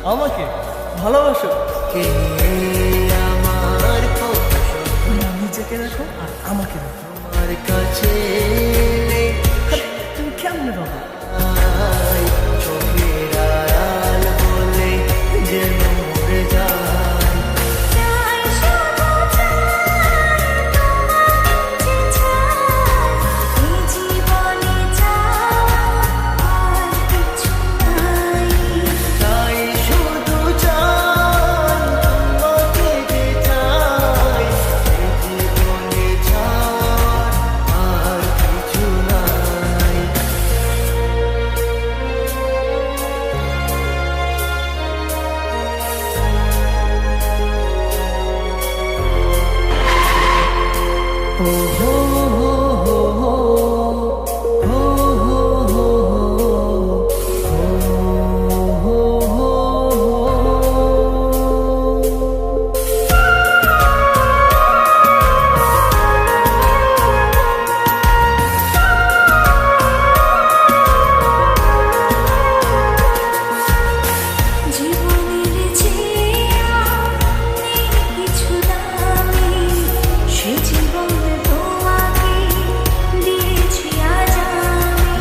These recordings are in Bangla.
আমাকে ভালোবাসো? কে আমার নিজেকে রাখো আর আমাকে রাখো আমার কাছে তুমি কেমনে বাবা? চোখের আড়াল বলে যেন মরে যায়। তাই শুধু চাই তোমাকে যে চাই, এই জীবনে চাই আর কিছু নাই। ও হো হো হো হো, হো হো হো হো, হো হো জীবনের চেয়ে নেই কিছু দামি, সে জীবন তোমাকে দিয়েছি আজ আমি।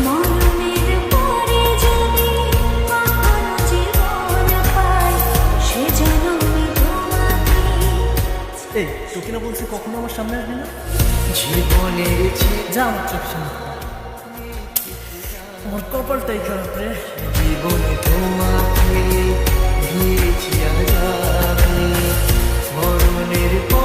মরণের পরে যদি কখনো জীবন পাই, সে জন্মে তোমাকে। এই তোকে না বলছি কখনো আমার সামনে আসবি না? জীবনের যা আমার চোখ সামনে। আমার কপালটাই খারাপ রে। জীবনে তোমাকে দিয়েছি আজ আমি, মরণের পর